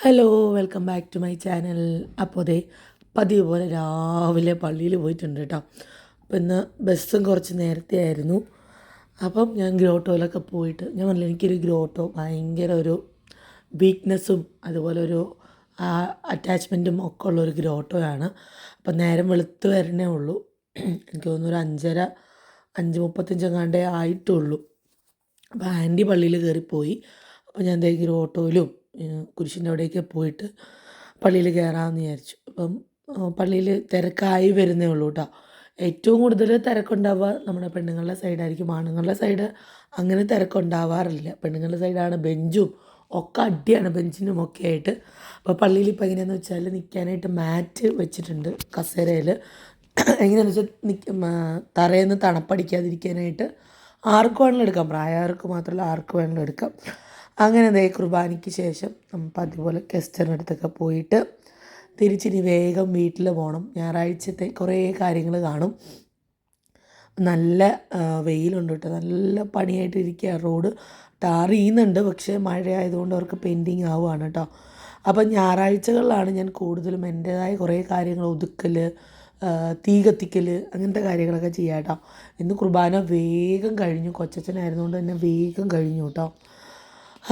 Hello welcome back to my channel. അപ്പോൾ അതെ പതിവ് പോലെ രാവിലെ പള്ളിയിൽ പോയിട്ടുണ്ട് കേട്ടോ. അപ്പോൾ ഇന്ന് ബസ്സും കുറച്ച് നേരത്തെ ആയിരുന്നു. അപ്പം ഞാൻ ഗ്രോട്ടോയിലൊക്കെ പോയിട്ട് ഞാൻ പറഞ്ഞില്ല, എനിക്കൊരു ഗ്രോട്ടോ ഭയങ്കര ഒരു വീക്ക്നെസ്സും അതുപോലെ ഒരു അറ്റാച്ച്മെൻറ്റും ഒക്കെ ഉള്ളൊരു ഗ്രോട്ടോയാണ്. അപ്പം നേരം വെളുത്ത് വരണേ ഉള്ളൂ. എനിക്ക് തോന്നുന്നു ഒരു 5:30 5:35 ആയിട്ടുള്ളൂ. അപ്പോൾ ആൻറ്റി പള്ളിയിൽ കയറിപ്പോയി. അപ്പോൾ ഞാൻ ദേ ഗ്രോട്ടോയിലും കുരിശിൻ്റെ അവിടെയൊക്കെ പോയിട്ട് പള്ളിയിൽ കയറാമെന്ന് വിചാരിച്ചു. അപ്പം പള്ളിയിൽ തിരക്കായി വരുന്നേ ഉള്ളൂ കേട്ടോ. ഏറ്റവും കൂടുതൽ തിരക്കുണ്ടാവുക നമ്മുടെ പെണ്ണുങ്ങളുടെ സൈഡായിരിക്കും. ആണുങ്ങളുടെ സൈഡ് അങ്ങനെ തിരക്കുണ്ടാവാറില്ല. പെണ്ണുങ്ങളുടെ സൈഡാണ്. ബെഞ്ചും ഒക്കെ അടിയാണ്, ബെഞ്ചിനും ഒക്കെ ആയിട്ട്. അപ്പോൾ പള്ളിയിൽ ഇപ്പോൾ എങ്ങനെയാണെന്ന് വെച്ചാൽ നിൽക്കാനായിട്ട് മാറ്റ് വെച്ചിട്ടുണ്ട് കസേരയിൽ. എങ്ങനെയാണെന്ന് വെച്ചാൽ തറയിൽ നിന്ന് തണുപ്പടിക്കാതിരിക്കാനായിട്ട് ആർക്ക് വേണമെങ്കിലും എടുക്കാം. പ്രായമായവർക്ക് മാത്രമല്ല, ആർക്ക് വേണമെങ്കിലും എടുക്കാം. അങ്ങനെ ദേ കുർബാനയ്ക്ക് ശേഷം നമുക്ക് അതുപോലെ കെസ്റ്ററിൻ്റെ അടുത്തൊക്കെ പോയിട്ട് തിരിച്ചിനി വേഗം വീട്ടിൽ പോകണം. ഞായറാഴ്ചത്തെ കുറേ കാര്യങ്ങൾ കാണും. നല്ല വെയിലുണ്ട് കേട്ടോ. നല്ല പണിയായിട്ട് ഇരിക്കുക. റോഡ് ടാർ ചെയ്യുന്നുണ്ട്, പക്ഷേ മഴ ആയതുകൊണ്ട് അവർക്ക് പെയിൻറ്റിങ് ആവുകയാണ് കേട്ടോ. അപ്പം ഞായറാഴ്ചകളിലാണ് ഞാൻ കൂടുതലും എൻ്റേതായ കുറേ കാര്യങ്ങൾ ഒതുക്കൽ, തീ കത്തിക്കൽ, അങ്ങനത്തെ കാര്യങ്ങളൊക്കെ ചെയ്യാം കേട്ടോ. ഇന്ന് കുർബാന വേഗം കഴിഞ്ഞു. കൊച്ചച്ഛനായിരുന്നുകൊണ്ട് തന്നെ വേഗം കഴിഞ്ഞു കേട്ടോ.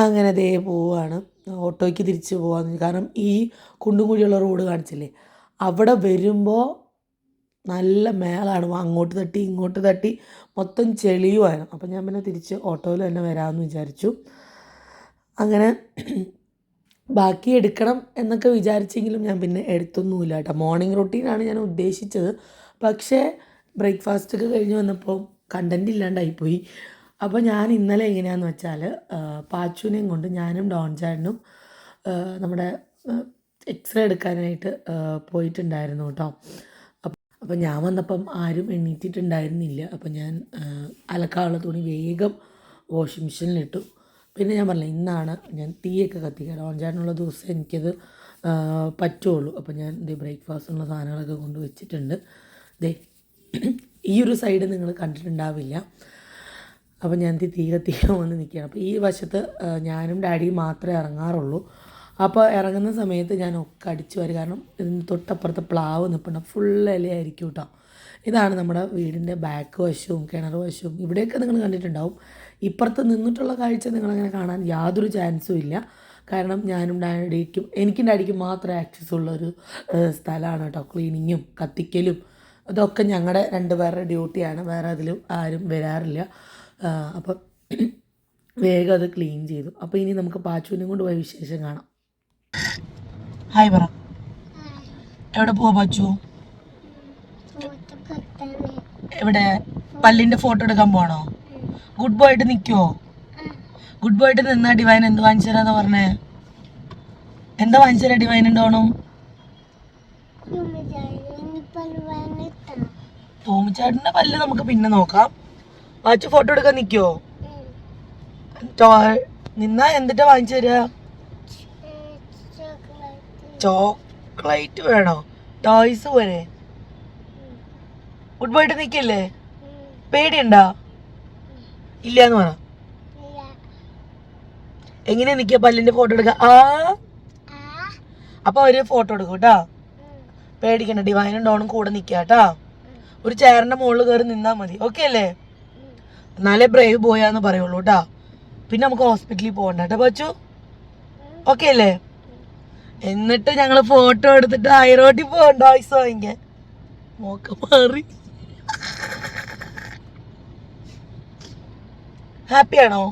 അങ്ങനെ ദേ പോവുകയാണ്. ഓട്ടോയ്ക്ക് തിരിച്ച് പോകാമെന്ന്. കാരണം ഈ കുണ്ടും കുഴിയുള്ള റോഡ് കാണിച്ചില്ലേ, അവിടെ വരുമ്പോൾ നല്ല മേളാണ്. അങ്ങോട്ട് തട്ടി ഇങ്ങോട്ട് തട്ടി മൊത്തം ചെളിയുമായിരുന്നു. അപ്പം ഞാൻ പിന്നെ തിരിച്ച് ഓട്ടോയിൽ തന്നെ വരാമെന്ന് വിചാരിച്ചു. അങ്ങനെ ബാക്കി എടുക്കണം എന്നൊക്കെ വിചാരിച്ചെങ്കിലും ഞാൻ പിന്നെ എടുത്തൊന്നുമില്ല കേട്ടോ. മോർണിംഗ് റൊട്ടീനാണ് ഞാൻ ഉദ്ദേശിച്ചത്. പക്ഷേ ബ്രേക്ക്ഫാസ്റ്റൊക്കെ കഴിഞ്ഞ് വന്നപ്പോൾ കണ്ടൻറ് ഇല്ലാണ്ടായിപ്പോയി. അപ്പോൾ ഞാൻ ഇന്നലെ എങ്ങനെയാണെന്ന് വെച്ചാൽ പാച്ചുവിനെയും കൊണ്ട് ഞാനും ഡോൺ ചാനും നമ്മുടെ എക്സ്റേ എടുക്കാനായിട്ട് പോയിട്ടുണ്ടായിരുന്നു കേട്ടോ. അപ്പം ഞാൻ വന്നപ്പം ആരും എണീറ്റിട്ടുണ്ടായിരുന്നില്ല. അപ്പം ഞാൻ അലക്കാനുള്ള തുണി വേഗം വാഷിംഗ് മെഷീനിലിട്ടു. പിന്നെ ഞാൻ പറഞ്ഞില്ല, ഇന്നാണ് ഞാൻ തീയൊക്കെ കത്തിക്കുക. ഡോൺ ചാനുള്ള ദിവസം എനിക്കത് പറ്റുള്ളൂ. അപ്പം ഞാൻ ദേ ബ്രേക്ക്ഫാസ്റ്റിനുള്ള സാധനങ്ങളൊക്കെ കൊണ്ട് വെച്ചിട്ടുണ്ട്. ദേ ഈ ഒരു സൈഡ് നിങ്ങൾ കണ്ടിട്ടുണ്ടാവില്ല. അപ്പോൾ ഞാൻ തീ കത്തിക്കാൻ വന്ന് നിൽക്കുകയാണ്. അപ്പോൾ ഈ വശത്ത് ഞാനും ഡാഡിയും മാത്രമേ ഇറങ്ങാറുള്ളൂ. അപ്പോൾ ഇറങ്ങുന്ന സമയത്ത് ഞാൻ ഒക്കെ അടിച്ചു വരും. കാരണം ഇതിന് തൊട്ടപ്പുറത്ത് പ്ലാവ് നിൽപ്പുണ്ട്, ഫുൾ ഇലയായിരിക്കും കേട്ടോ. ഇതാണ് നമ്മുടെ വീടിൻ്റെ ബാക്ക് വശവും കിണർ വശവും. ഇവിടെയൊക്കെ നിങ്ങൾ കണ്ടിട്ടുണ്ടാവും. ഇപ്പുറത്ത് നിന്നിട്ടുള്ള കാഴ്ച നിങ്ങളങ്ങനെ കാണാൻ യാതൊരു ചാൻസും ഇല്ല. കാരണം ഞാനും ഡാഡിക്കും, എനിക്കും ഡാഡിക്കും മാത്രമേ ആക്സസ് ഉള്ളൊരു സ്ഥലമാണ് കേട്ടോ. ക്ലീനിങ്ങും കത്തിക്കലും ഇതൊക്കെ ഞങ്ങളുടെ രണ്ടുപേരുടെ ഡ്യൂട്ടിയാണ്. വേറെ അതിലും ആരും വരാറില്ല. അപ്പം വേഗം അത് ക്ലീൻ ചെയ്തു. അപ്പോൾ ഇനി നമുക്ക് പാച്ചുവിനെ കൊണ്ട് പോയ വിശേഷം കാണാം. ഹായ് പറ. എവിടെ പോവാ പാച്ചു? എവിടെ? പല്ലിൻ്റെ ഫോട്ടോ എടുക്കാൻ പോകണോ? ഗുഡ് ബോയ് ആയിട്ട് നിൽക്കുമോ? ഗുഡ് ബോയ് ആയിട്ട് നിന്നാ ഡിവൈൻ എന്ത് വാങ്ങിച്ചു തരാന്ന് പറഞ്ഞേ? എന്താ വാങ്ങിച്ചു തരാ ഡിവൈൻ ഉണ്ടാവണം? തോമിച്ചാട്ടിൻ്റെ പല്ല് നമുക്ക് പിന്നെ നോക്കാം. പാച്ചു ഫോട്ടോ എടുക്കാൻ നിൽക്കുമോ? നിന്നാ എന്തിട്ടാ വാങ്ങിച്ചു തരിക? ചോക്ലേറ്റ് വേണോ? ടോയ്സ് പോലെ? ഗുഡ് ബോയിട്ട് നിൽക്കല്ലേ? പേടിയുണ്ടോ? ഇല്ലാന്ന് പറ. എങ്ങനെയാ നിൽക്കുക പല്ലിന്റെ ഫോട്ടോ എടുക്കുക? അപ്പൊ ഒരു ഫോട്ടോ എടുക്കും കേട്ടോ. പേടിക്കണ്ട, ഡിവൈനും ഡോണും കൂടെ നിൽക്കുക കേട്ടോ. ഒരു ചെയറിന്റെ മുകളിൽ കയറി നിന്നാ മതി. ഓക്കെ അല്ലേ? എന്നാലേ ബ്രേവ് ബോയാന്ന് പറയുള്ളൂ കേട്ടോ. പിന്നെ നമുക്ക് ഹോസ്പിറ്റലിൽ പോകണ്ട കേട്ടോ പച്ചു. ഓക്കെ അല്ലേ? എന്നിട്ട് ഞങ്ങൾ ഫോട്ടോ എടുത്തിട്ട് ഹൈറോട്ടിൽ പോകണ്ട ടോയ്സ് വാങ്ങിക്കാൻ. മോക്ക മാറി. ഹാപ്പിയാണോ?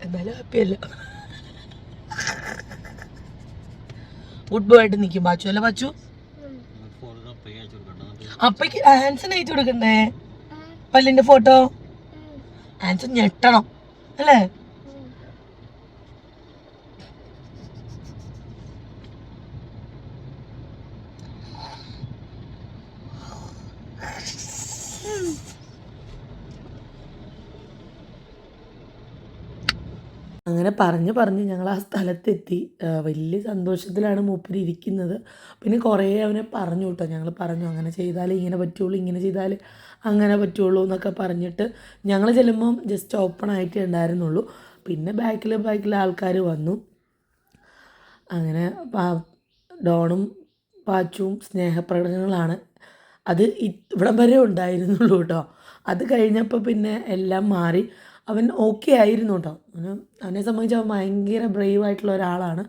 എന്തായാലും ഹാപ്പിയല്ല. ഗുഡ് ബോയ് ആയിട്ട് നിൽക്കും പാച്ചു അല്ലേ പാച്ചു? അപ്പക്ക് ആൻസൺ അയച്ചു കൊടുക്കണ്ടേ പല്ലിന്റെ ഫോട്ടോ? ആൻസൺ ഞെട്ടണം അല്ലേ? അങ്ങനെ പറഞ്ഞ് ഞങ്ങൾ ആ സ്ഥലത്തെത്തി. വലിയ സന്തോഷത്തിലാണ് മൂപ്പര് ഇരിക്കുന്നത്. പിന്നെ കുറേ അവനെ പറഞ്ഞു കേട്ടോ. ഞങ്ങൾ പറഞ്ഞു അങ്ങനെ ചെയ്താലേ ഇങ്ങനെ പറ്റുള്ളൂ, ഇങ്ങനെ ചെയ്താൽ അങ്ങനെ പറ്റുള്ളൂ എന്നൊക്കെ പറഞ്ഞിട്ട് ഞങ്ങൾ ചെല്ലുമ്പം ജസ്റ്റ് ഓപ്പൺ ആയിട്ടേ ഉണ്ടായിരുന്നുള്ളൂ. പിന്നെ ബാക്കിൽ ആൾക്കാർ വന്നു. അങ്ങനെ ഡോണും പാച്ചുവും സ്നേഹപ്രകടനങ്ങളാണ്. അത് ഇവിടം വരെ ഉണ്ടായിരുന്നുള്ളൂ കേട്ടോ. അത് കഴിഞ്ഞപ്പോൾ പിന്നെ എല്ലാം മാറി. അവൻ ഓക്കെ ആയിരുന്നു കേട്ടോ. അവനെ സംബന്ധിച്ച് അവൻ ഭയങ്കര ബ്രേവ് ആയിട്ടുള്ള ഒരാളാണ്.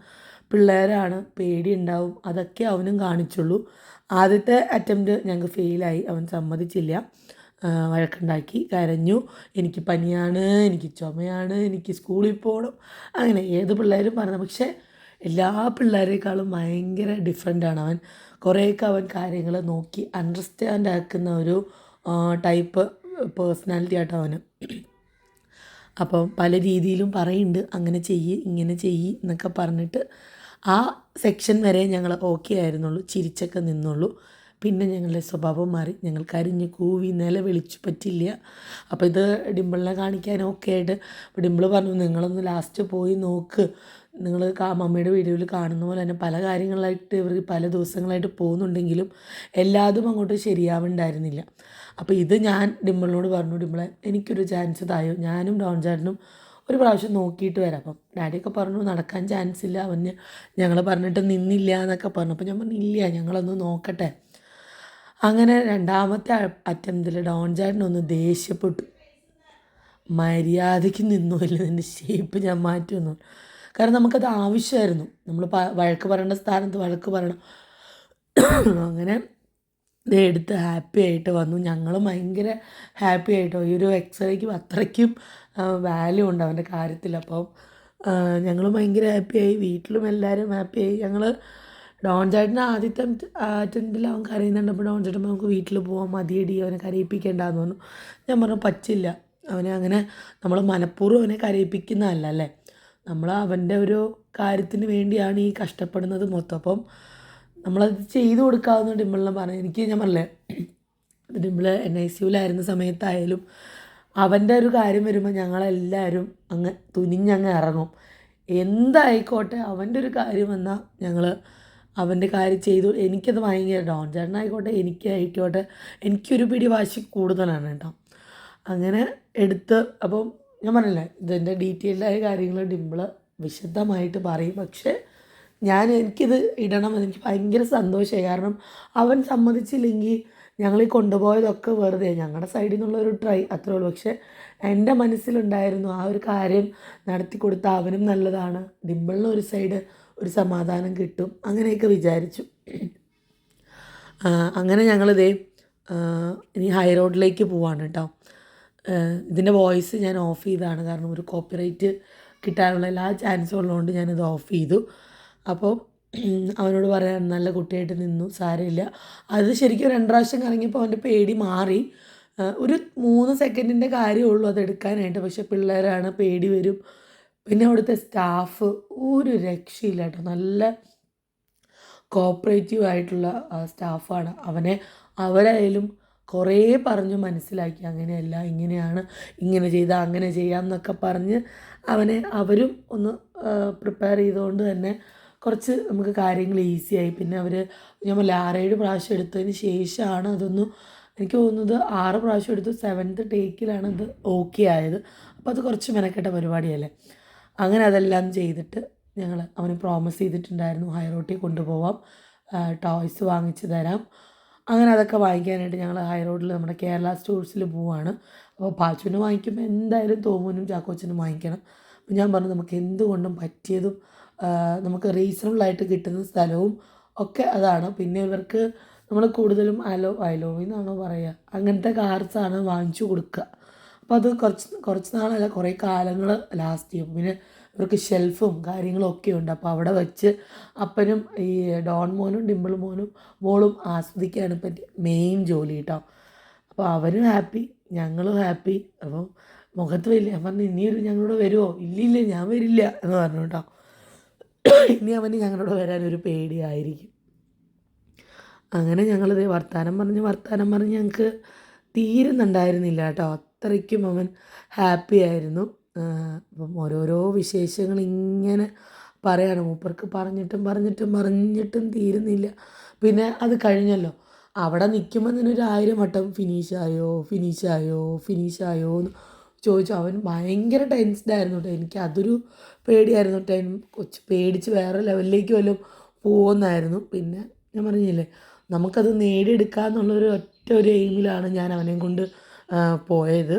പിള്ളേരാണ്, പേടിയുണ്ടാവും, അതൊക്കെ അവനും കാണിച്ചുള്ളൂ. ആദ്യത്തെ അറ്റംപ്റ്റ് ഞങ്ങൾക്ക് ഫെയിലായി. അവൻ സമ്മതിച്ചില്ല, വഴക്കുണ്ടാക്കി, കരഞ്ഞു. എനിക്ക് പനിയാണ്, എനിക്ക് ചുമയാണ്, എനിക്ക് സ്കൂളിൽ പോകണം, അങ്ങനെ ഏത് പിള്ളേരും പറഞ്ഞു. പക്ഷേ എല്ലാ പിള്ളേരേക്കാളും ഭയങ്കര ഡിഫറെൻ്റാണ് അവൻ. കുറേയൊക്കെ അവൻ കാര്യങ്ങൾ നോക്കി അണ്ടർസ്റ്റാൻഡ് ആക്കുന്ന ഒരു ടൈപ്പ് പേഴ്സണാലിറ്റി ആയിട്ട് അവന്. അപ്പം പല രീതിയിലും പറയുന്നുണ്ട്, അങ്ങനെ ചെയ്യ്, ഇങ്ങനെ ചെയ്യ് എന്നൊക്കെ പറഞ്ഞിട്ട് ആ സെക്ഷൻ വരെ ഞങ്ങൾ ഓക്കെ ആയിരുന്നുള്ളൂ, ചിരിച്ചൊക്കെ നിന്നുള്ളൂ. പിന്നെ ഞങ്ങളുടെ സ്വഭാവം മാറി. ഞങ്ങൾ കരഞ്ഞ് കൂവി നിലവിളിച്ചു, പറ്റില്ല. അപ്പോൾ ഇത് ഡിമ്പിളിനെ കാണിക്കാനൊക്കെ ആയിട്ട് ഡിമ്പിൾ പറഞ്ഞു, നിങ്ങളൊന്ന് ലാസ്റ്റ് പോയി നോക്ക്, നിങ്ങൾ മമ്മിയുടെ വീഡിയോയിൽ കാണുന്ന പോലെ തന്നെ പല കാര്യങ്ങളായിട്ട് ഇവർ പല ദിവസങ്ങളായിട്ട് പോകുന്നുണ്ടെങ്കിലും എല്ലാതും അങ്ങോട്ട് ശരിയാവുന്നുണ്ടായിരുന്നില്ല. അപ്പോൾ ഇത് ഞാൻ ഡിമ്പിളിനോട് പറഞ്ഞു, ഡിമ്പിളെ എനിക്കൊരു ചാൻസ് തായോ, ഞാനും ഡോൺ ചേട്ടനും ഒരു പ്രാവശ്യം നോക്കിയിട്ട് വരാം. അപ്പം ഡാഡിയൊക്കെ പറഞ്ഞു നടക്കാൻ ചാൻസ് ഇല്ല, അവന് ഞങ്ങൾ പറഞ്ഞിട്ട് നിന്നില്ല എന്നൊക്കെ പറഞ്ഞു. അപ്പോൾ ഞാൻ പറഞ്ഞു ഇല്ല, ഞങ്ങളൊന്ന് നോക്കട്ടെ. അങ്ങനെ രണ്ടാമത്തെ അറ്റംപ്റ്റിൽ ഡോൺ ചേട്ടനൊന്ന് ദേഷ്യപ്പെട്ടു. മര്യാദയ്ക്ക് നിന്നുമില്ല, നിൻ്റെ ഷേപ്പ് ഞാൻ മാറ്റി വന്നു. കാരണം നമുക്കത് ആവശ്യമായിരുന്നു. നമ്മൾ വഴക്ക് പറയേണ്ട സ്ഥാനത്ത് വഴക്ക് പറയണം. അങ്ങനെ എടുത്ത് ഹാപ്പി ആയിട്ട് വന്നു. ഞങ്ങൾ ഭയങ്കര ഹാപ്പി ആയിട്ടോ. ഈ ഒരു എക്സ്റേക്ക് അത്രയ്ക്കും വാല്യൂ ഉണ്ട് അവൻ്റെ കാര്യത്തിൽ. അപ്പം ഞങ്ങൾ ഭയങ്കര ഹാപ്പിയായി, വീട്ടിലും എല്ലാവരും ഹാപ്പിയായി. ഞങ്ങൾ ഡോൺ ചേട്ടന് ആദ്യത്തെ അറ്റംപ്റ്റിൽ അവൻ കരയുന്നുണ്ടപ്പോൾ ഡോൺ ചേട്ടൻ നമുക്ക് വീട്ടിൽ പോകാൻ, മതിയടി, അവനെ കരയിപ്പിക്കേണ്ടെന്ന് പറഞ്ഞു. ഞാൻ പറഞ്ഞു പറ്റില്ല, അവനെ അങ്ങനെ നമ്മൾ മനഃപൂർവ്വം അവനെ കരയിപ്പിക്കുന്നതല്ല അല്ലേ, നമ്മൾ അവൻ്റെ ഒരു കാര്യത്തിന് വേണ്ടിയാണ് ഈ കഷ്ടപ്പെടുന്നത് മൊത്തം. അപ്പം നമ്മളത് ചെയ്തു കൊടുക്കാമെന്ന് ഡിമ്പിളിനെ പറഞ്ഞു. ഞാൻ പറഞ്ഞില്ലേ, ഡിമ്പിൾ NICUവിലായിരുന്ന സമയത്തായാലും അവൻ്റെ ഒരു കാര്യം വരുമ്പോൾ ഞങ്ങളെല്ലാവരും അങ്ങ് തുനിഞ്ഞങ്ങ് ഇറങ്ങും. എന്തായിക്കോട്ടെ, അവൻ്റെ ഒരു കാര്യം വന്നാൽ ഞങ്ങൾ അവൻ്റെ കാര്യം ചെയ്തു. എനിക്കത് ഭയങ്കര, ഡോൺ ചേട്ടനായിക്കോട്ടെ എനിക്കായിക്കോട്ടെ, എനിക്കൊരു പിടി വാശി കൂടുതലാണ് കേട്ടോ. അങ്ങനെ എടുത്ത്, അപ്പം ഞാൻ പറഞ്ഞില്ലേ ഇതിൻ്റെ ഡീറ്റെയിൽഡായ കാര്യങ്ങൾ ഡിമ്പിൾ വിശദമായിട്ട് പറയും. പക്ഷേ എനിക്കിത് ഇടണം, എനിക്ക് ഭയങ്കര സന്തോഷമായി. കാരണം അവൻ സമ്മതിച്ചില്ലെങ്കിൽ ഞങ്ങൾ ഈ കൊണ്ടുപോയതൊക്കെ വെറുതെ, ഞങ്ങളുടെ സൈഡിൽ നിന്നുള്ളൊരു ട്രൈ അത്രേ ഉള്ളൂ. പക്ഷേ എൻ്റെ മനസ്സിലുണ്ടായിരുന്നു ആ ഒരു കാര്യം നടത്തി കൊടുത്താൽ അവനും നല്ലതാണ്, ഡിമ്പിളിന് ഒരു സൈഡ് ഒരു സമാധാനം കിട്ടും, അങ്ങനെയൊക്കെ വിചാരിച്ചു. അങ്ങനെ ഞങ്ങളിതേ ഇനി ഹൈ റോഡിലേക്ക് പോവാണ് കേട്ടോ. ഇതിൻ്റെ വോയിസ് ഞാൻ ഓഫ് ചെയ്തതാണ്, കാരണം ഒരു കോപ്പിറൈറ്റ് കിട്ടാനുള്ള എല്ലാ ചാൻസും ഉള്ളതുകൊണ്ട് ഞാനിത് ഓഫ് ചെയ്തു. അപ്പോൾ അവനോട് പറയാൻ നല്ല കുട്ടിയായിട്ട് നിന്നു, സാരമില്ല. അത് ശരിക്കും 2 പ്രാവശ്യം കറങ്ങിയപ്പോൾ അവൻ്റെ പേടി മാറി. ഒരു 3 സെക്കൻഡിൻ്റെ കാര്യമുള്ളൂ അതെടുക്കാനായിട്ട്. പക്ഷേ പിള്ളേരാണ്, പേടി വരും. പിന്നെ അവിടുത്തെ സ്റ്റാഫ് ഒരു രക്ഷയില്ല കേട്ടോ, നല്ല കോപ്പറേറ്റീവ് ആയിട്ടുള്ള സ്റ്റാഫാണ്. അവരായാലും കുറേ പറഞ്ഞ് മനസ്സിലാക്കി, അങ്ങനെയല്ല ഇങ്ങനെയാണ്, ഇങ്ങനെ ചെയ്താൽ അങ്ങനെ ചെയ്യാം എന്നൊക്കെ പറഞ്ഞ് അവരും ഒന്ന് പ്രിപ്പയർ ചെയ്തുകൊണ്ട് തന്നെ കുറച്ച് നമുക്ക് കാര്യങ്ങൾ ഈസിയായി. പിന്നെ ഞാൻ 6-7 പ്രാവശ്യം എടുത്തതിന് ശേഷമാണ് അതൊന്ന്, എനിക്ക് തോന്നുന്നത് 6 പ്രാവശ്യം എടുത്തു, 7th ടേക്കിലാണ് അത് ഓക്കെ ആയത്. അപ്പോൾ അത് കുറച്ച് മെനക്കെട്ട പരിപാടിയല്ലേ. അങ്ങനെ അതെല്ലാം ചെയ്തിട്ട് അവന് പ്രോമിസ് ചെയ്തിട്ടുണ്ടായിരുന്നു ഹൈ റോഡിൽ കൊണ്ടുപോവാം, ടോയ്സ് വാങ്ങിച്ച് തരാം. അങ്ങനെ അതൊക്കെ വാങ്ങിക്കാനായിട്ട് ഞങ്ങൾ ഹൈ റോഡിൽ നമ്മുടെ കേരള സ്റ്റോഴ്സിൽ പോവുകയാണ്. അപ്പോൾ പാച്ചുവിന് വാങ്ങിക്കുമ്പോൾ എന്തായാലും തോമൂനും ചാക്കോച്ചനും വാങ്ങിക്കണം. അപ്പോൾ ഞാൻ പറഞ്ഞു നമുക്ക് എന്തുകൊണ്ടും പറ്റിയതും നമുക്ക് റീസണബിളായിട്ട് കിട്ടുന്ന സ്ഥലവും ഒക്കെ അതാണ്. പിന്നെ ഇവർക്ക് നമ്മൾ കൂടുതലും അലോവി എന്നാണോ പറയുക, അങ്ങനത്തെ കാർസാണ് വാങ്ങിച്ചു കൊടുക്കുക. അപ്പോൾ അത് കുറച്ച് നാളല്ല, കുറേ കാലങ്ങൾ ലാസ്റ്റ് ചെയ്യും. പിന്നെ ഇവർക്ക് ഷെൽഫും കാര്യങ്ങളും ഒക്കെ ഉണ്ട്. അപ്പോൾ അവിടെ വെച്ച് അപ്പനും ഈ ഡോൺ മോനും ഡിമ്പിൾ മോളും ആസ്വദിക്കുകയാണ് ഇപ്പം മെയിൻ ജോലി കേട്ടോ. അപ്പോൾ അവരും ഹാപ്പി, ഞങ്ങളും ഹാപ്പി. അപ്പം മുഖത്ത് വലിയ, ഞാൻ പറഞ്ഞു ഇനിയൊരു ഞങ്ങളോട് വരുമോ, ഇല്ലില്ല ഞാൻ വരില്ല എന്ന് പറഞ്ഞു കേട്ടോ. ഇനി അവന് ഞങ്ങളോട് വരാനൊരു പേടിയായിരിക്കും. അങ്ങനെ ഞങ്ങളിത് വർത്താനം പറഞ്ഞ് ഞങ്ങൾക്ക് തീരുന്നുണ്ടായിരുന്നില്ല കേട്ടോ. അത്രയ്ക്കും അവൻ ഹാപ്പി ആയിരുന്നു. അപ്പം ഓരോരോ വിശേഷങ്ങൾ ഇങ്ങനെ പറയാണ്. മൂപ്പർക്ക് പറഞ്ഞിട്ടും തീരുന്നില്ല. പിന്നെ അത് കഴിഞ്ഞല്ലോ, അവിടെ നിൽക്കുമ്പോൾ തന്നെ 1000 വട്ടം ഫിനിഷായോ എന്ന് ചോദിച്ചു. അവൻ ഭയങ്കര ടെൻസ്ഡായിരുന്നു കേട്ടോ. എനിക്ക് അതൊരു പേടിയായിരുന്നു. കൊച്ച് പേടിച്ച് വേറെ ലെവലിലേക്ക് വല്ലതും പോകുമെന്നായിരുന്നു. പിന്നെ ഞാൻ പറഞ്ഞില്ലേ, നമുക്കത് നേടിയെടുക്കുക എന്നുള്ളൊരു ഒറ്റ ഒരു എയിമിലാണ് ഞാൻ അവനെയും കൊണ്ട് പോയത്.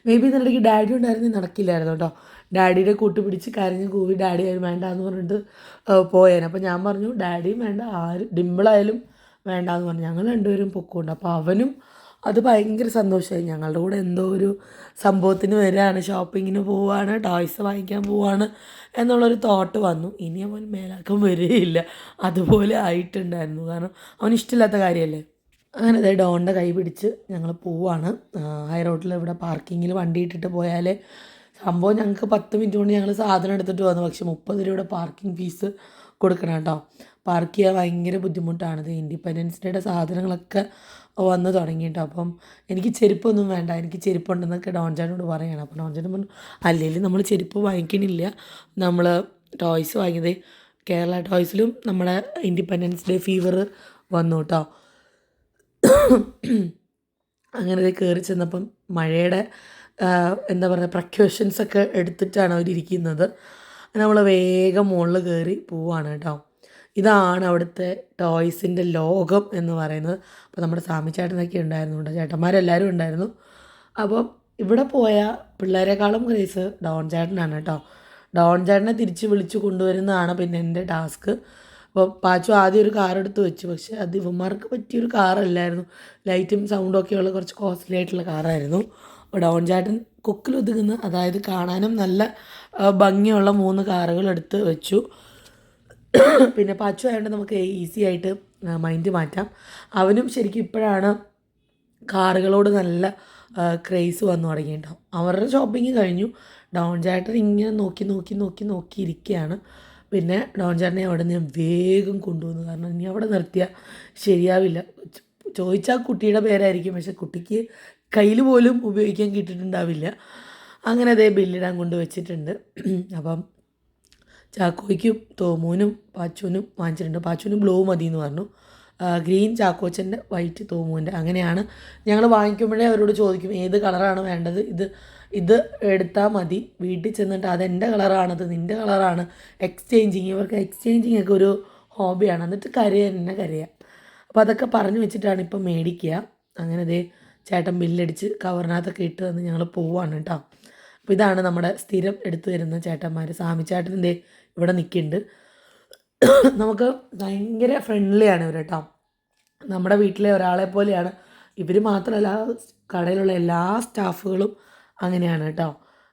മേ ബി ഇതിനിടയ്ക്ക് ഡാഡി ഉണ്ടായിരുന്നെങ്കിൽ നടക്കില്ലായിരുന്നു കേട്ടോ. ഡാഡിയുടെ കൂട്ട് പിടിച്ച് കരഞ്ഞ് കൂവി ഡാഡി ആരും വേണ്ട എന്ന് പറഞ്ഞിട്ട് പോയേനെ. അപ്പോൾ ഞാൻ പറഞ്ഞു ഡാഡിയും വേണ്ട, ഡിമ്പിളായാലും വേണ്ട എന്ന് പറഞ്ഞു. ഞങ്ങൾ രണ്ടുപേരും പൊക്കമുണ്ട്. അപ്പോൾ അവനും അത് ഭയങ്കര സന്തോഷമായി. ഞങ്ങളുടെ കൂടെ എന്തോ ഒരു സംഭവത്തിന് വരികയാണ്, ഷോപ്പിങ്ങിന് പോവുകയാണ്, ടോയ്സ് വാങ്ങിക്കാൻ പോവുകയാണ് എന്നുള്ളൊരു തോട്ട് വന്നു. ഇനി അവൻ മേലാക്കം വരികയില്ല. അതുപോലെ ആയിട്ടുണ്ടായിരുന്നു. കാരണം അവന് ഇഷ്ടമില്ലാത്ത കാര്യമല്ലേ. അങ്ങനെ അതെ ഡോണിൻ്റെ കൈ പിടിച്ച് ഞങ്ങൾ പോവാണ്. ഹൈ റോഡിൽ ഇവിടെ പാർക്കിങ്ങിൽ വണ്ടി ഇട്ടിട്ട് പോയാൽ സംഭവം ഞങ്ങൾക്ക് 10 മിനിറ്റ് കൊണ്ട് ഞങ്ങൾ സാധനം എടുത്തിട്ട് വന്നു. പക്ഷെ 30 രൂപയുടെ പാർക്കിംഗ് ഫീസ് കൊടുക്കണം കേട്ടോ. പാർക്ക് ചെയ്യാൻ ഭയങ്കര ബുദ്ധിമുട്ടാണിത്. ഇൻഡിപെൻഡൻസ് ഡേയുടെ സാധനങ്ങളൊക്കെ വന്ന് തുടങ്ങി കേട്ടോ. അപ്പം എനിക്ക് ചെരുപ്പൊന്നും വേണ്ട, എനിക്ക് ചെരുപ്പുണ്ടെന്നൊക്കെ ഡോൺ ചേട്ടനോട് പറയണം. അപ്പോൾ ഡോൺ ചേട്ടൻ പറഞ്ഞു അല്ലെങ്കിൽ നമ്മൾ ചെരുപ്പ് വാങ്ങിക്കണില്ല, നമ്മൾ ടോയ്സ് വാങ്ങിയത് കേരള ടോയ്സിലും നമ്മുടെ ഇൻഡിപെൻഡൻസ് ഡേ ഫീവർ വന്നു കേട്ടോ. അങ്ങനെ കയറി ചെന്നപ്പം മഴയുടെ എന്താ പറയുക പ്രിക്കോഷൻസൊക്കെ എടുത്തിട്ടാണ് അവരിയ്ക്കുന്നത്. നമ്മൾ വേഗം മുകളിൽ കയറി പോവാണ് കേട്ടോ. ഇതാണ് അവിടുത്തെ ടോയ്സിൻ്റെ ലോകം എന്ന് പറയുന്നത്. അപ്പോൾ നമ്മുടെ സാമിച്ചേട്ടനൊക്കെ ഉണ്ടായിരുന്നു കേട്ടോ, ചേട്ടന്മാരെല്ലാവരും ഉണ്ടായിരുന്നു. അപ്പം ഇവിടെ പോയ പിള്ളേരെക്കാളും ക്രേസ് ഡോൺ ചേട്ടനാണ് കേട്ടോ. ഡോൺ ചേട്ടനെ തിരിച്ച് വിളിച്ച് കൊണ്ടുവരുന്നതാണ് പിന്നെ എൻ്റെ ടാസ്ക്. അപ്പോൾ പാച്ചു ആദ്യം ഒരു കാർ എടുത്ത് വെച്ചു. പക്ഷേ അത് ഇവന്മാർക്ക് പറ്റിയൊരു കാറല്ലായിരുന്നു. ലൈറ്റും സൗണ്ടും ഒക്കെയുള്ള കുറച്ച് കോസ്റ്റ്ലി ആയിട്ടുള്ള കാറായിരുന്നു. അപ്പോൾ ഡോൺ ചേട്ടൻ കൊക്കിലൊതുങ്ങുന്ന, അതായത് കാണാനും നല്ല ഭംഗിയുള്ള 3 കാറുകൾ എടുത്ത് വെച്ചു. പിന്നെ പാച്ചു ആയതുകൊണ്ട് നമുക്ക് ഈസി ആയിട്ട് മൈൻഡ് മാറ്റാം. അവനും ശരിക്കും ഇപ്പോഴാണ് കാറുകളോട് നല്ല ക്രേസ് വന്നു തുടങ്ങിയിട്ടുണ്ടാവും. അവരുടെ ഷോപ്പിംഗ് കഴിഞ്ഞു. ഡോൺ ചേട്ടൻ ഇങ്ങനെ നോക്കിയിരിക്കുകയാണ്. പിന്നെ ഡോൺ ചേട്ടനെ അവിടെ നിന്ന് വേഗം കൊണ്ടുവന്നു. കാരണം ഇനി അവിടെ നിർത്തിയാൽ ശരിയാവില്ല. ചോദിച്ചാൽ കുട്ടിയുടെ പേരായിരിക്കും, പക്ഷെ കുട്ടിക്ക് കയ്യിൽ പോലും ഉപയോഗിക്കാൻ കിട്ടിയിട്ടുണ്ടാവില്ല. അങ്ങനെ അതേ ബില്ലിടാൻ കൊണ്ട് വെച്ചിട്ടുണ്ട്. അപ്പം ചാക്കോയ്ക്കും തോമൂനും പാച്ചുവിനും വാങ്ങിച്ചിട്ടുണ്ട്. പാച്ചുവിന് ബ്ലൂ മതി എന്ന് പറഞ്ഞു. ഗ്രീൻ ചാക്കോച്ചൻ്റെ, വൈറ്റ് തോമുവിൻ്റെ. അങ്ങനെയാണ് ഞങ്ങൾ വാങ്ങിക്കുമ്പോഴേ അവരോട് ചോദിക്കും ഏത് കളറാണ് വേണ്ടത്, ഇത് എടുത്താൽ മതി. വീട്ടിൽ ചെന്നിട്ട് അതെൻ്റെ കളറാണത്, നിൻ്റെ കളറാണ്, എക്സ്ചേഞ്ചിങ്. ഇവർക്ക് എക്സ്ചേഞ്ചിങ് ഒക്കെ ഒരു ഹോബിയാണ്. എന്നിട്ട് കരയാം. അപ്പോൾ അതൊക്കെ പറഞ്ഞു വെച്ചിട്ടാണ് ഇപ്പം മേടിക്കുക. അങ്ങനെ ദേ ചേട്ടൻ ബില്ലടിച്ച് കവറിനകത്തൊക്കെ ഇട്ട് തന്ന് ഞങ്ങൾ പോവാണ് കേട്ടോ. അപ്പോൾ ഇതാണ് നമ്മുടെ സ്ഥിരം എടുത്തു തരുന്ന ചേട്ടന്മാർ. സാമിച്ചേട്ടൻ്റെ ഇവിടെ നിൽക്കുന്നുണ്ട്. നമുക്ക് ഭയങ്കര ഫ്രണ്ട്ലിയാണ് ഇവർ കേട്ടോ. നമ്മുടെ വീട്ടിലെ ഒരാളെ പോലെയാണ് ഇവർ. മാത്രമല്ല കടയിലുള്ള എല്ലാ സ്റ്റാഫുകളും അങ്ങനെയാണ് കേട്ടോ.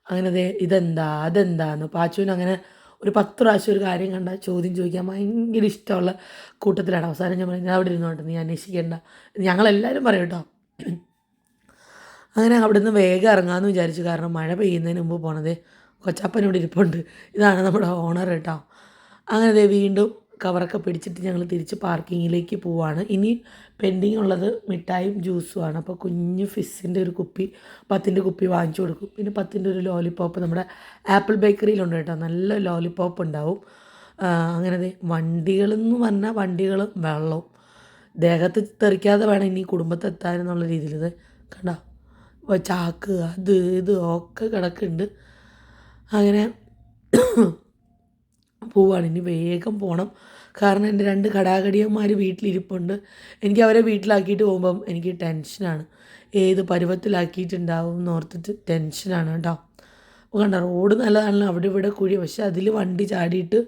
അങ്ങനെ ഇതെന്താ അതെന്താന്ന് പാച്ചുവിന് അങ്ങനെ ഒരു 10 പ്രാവശ്യം ഒരു കാര്യം കണ്ടാൽ ചോദ്യം ചോദിക്കാൻ ഭയങ്കര ഇഷ്ടമുള്ള കൂട്ടത്തിലാണ്. അവസാനം ഞാൻ പറയും ഞാൻ അവിടെ ഇരുന്നോട്ടെ, നീ അന്വേഷിക്കേണ്ട, ഞങ്ങളെല്ലാവരും പറയും കേട്ടോ. അങ്ങനെ അവിടെ നിന്ന് വേഗം ഇറങ്ങാമെന്ന് വിചാരിച്ചു. കാരണം മഴ പെയ്യുന്നതിന് മുമ്പ് പോണത്. കൊച്ചപ്പനോട് ഇരിപ്പുണ്ട്. ഇതാണ് നമ്മുടെ ഓണർ കേട്ടോ. അങ്ങനെ വീണ്ടും കവറൊക്കെ പിടിച്ചിട്ട് ഞങ്ങൾ തിരിച്ച് പാർക്കിങ്ങിലേക്ക് പോവാണ്. ഇനി പെൻഡിങ് ഉള്ളത് മിഠായും ജ്യൂസുമാണ്. അപ്പോൾ കുഞ്ഞ് ഫിസ്സിൻ്റെ ഒരു കുപ്പി, 10ൻ്റെ കുപ്പി വാങ്ങിച്ചു കൊടുക്കും. പിന്നെ 10ൻ്റെ ഒരു ലോലിപോപ്പ് നമ്മുടെ ആപ്പിൾ ബേക്കറിയിലുണ്ട് കേട്ടോ. നല്ല ലോലിപോപ്പ് ഉണ്ടാവും. അങ്ങനെ വണ്ടികളെന്ന് പറഞ്ഞാൽ വണ്ടികളും വെള്ളവും ദേഹത്ത് തെറിക്കാതെ വേണം ഇനി കുടുംബത്തെത്താനെന്നുള്ള രീതിയിൽ. ഇത് കണ്ടോ, ചാക്ക് ഇത് ഒക്കെ കിടക്കുന്നുണ്ട്. അങ്ങനെ പോവാണ്. ഇനി വേഗം പോകണം. കാരണം എൻ്റെ 2 കടാകടിയന്മാർ വീട്ടിലിരിപ്പുണ്ട്. എനിക്ക് അവരെ വീട്ടിലാക്കിയിട്ട് പോകുമ്പം എനിക്ക് ടെൻഷനാണ്. ഏത് പരുവത്തിലാക്കിയിട്ടുണ്ടാവും എന്നോർത്തിട്ട് ടെൻഷനാണ് കേട്ടോ. അപ്പോൾ കണ്ടോ, റോഡ് നല്ലതാണല്ലോ, അവിടെ ഇവിടെ കുഴി. പക്ഷെ അതിൽ വണ്ടി ചാടിയിട്ട്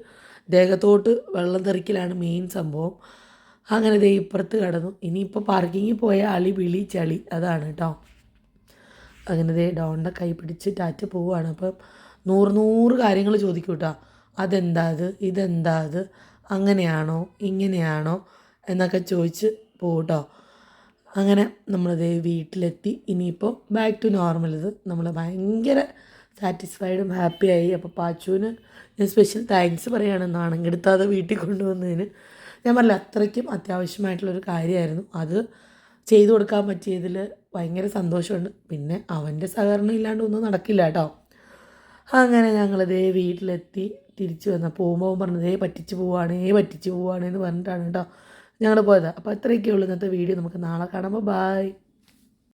ദേഹത്തോട്ട് വെള്ളം തെറിക്കലാണ് മെയിൻ സംഭവം. അങ്ങനെ ഇപ്പുറത്ത് കടന്നു. ഇനിയിപ്പോൾ പാർക്കിങ്ങിൽ പോയ അളി വിളി ചളി അതാണ് കേട്ടോ. അങ്ങനെ ഡോണിൻ്റെ കൈ പിടിച്ച് ടാറ്റ പോവുകയാണ്. അപ്പം 100 കാര്യങ്ങൾ ചോദിക്കും കേട്ടോ. അതെന്താ ഇതെന്താ അങ്ങനെയാണോ ഇങ്ങനെയാണോ എന്നൊക്കെ ചോദിച്ച് പോകട്ടോ. അങ്ങനെ നമ്മളിത് വീട്ടിലെത്തി. ഇനിയിപ്പോൾ ബാക്ക് ടു നോർമൽ. നമ്മൾ ഭയങ്കര സാറ്റിസ്ഫൈഡും ഹാപ്പിയായി. അപ്പോൾ പാച്ചുവിന് ഞാൻ സ്പെഷ്യൽ താങ്ക്സ് പറയുകയാണ്, നാണംകെടുത്താതെ വീട്ടിൽ കൊണ്ടുവന്നതിന്. ഞാൻ പറഞ്ഞില്ല, അത്രയ്ക്കും അത്യാവശ്യമായിട്ടുള്ളൊരു കാര്യമായിരുന്നു. അത് ചെയ്തു കൊടുക്കാൻ പറ്റിയതിൽ ഭയങ്കര സന്തോഷമുണ്ട്. പിന്നെ അവൻ്റെ സഹകരണം ഇല്ലാണ്ട് ഒന്നും നടക്കില്ല കേട്ടോ. അങ്ങനെ ഞങ്ങളിതേ വീട്ടിലെത്തി. തിരിച്ചു വന്നാൽ പോകുമ്പോൾ പറഞ്ഞതേ പറ്റിച്ച് പോവുകയാണേ എന്ന് പറഞ്ഞിട്ടാണ് കേട്ടോ ഞങ്ങൾ പോയത്. അപ്പോൾ അത്രയൊക്കെ ഉള്ളൂ ഇന്നത്തെ വീഡിയോ. നമുക്ക് നാളെ കാണുമ്പോൾ ബായ്.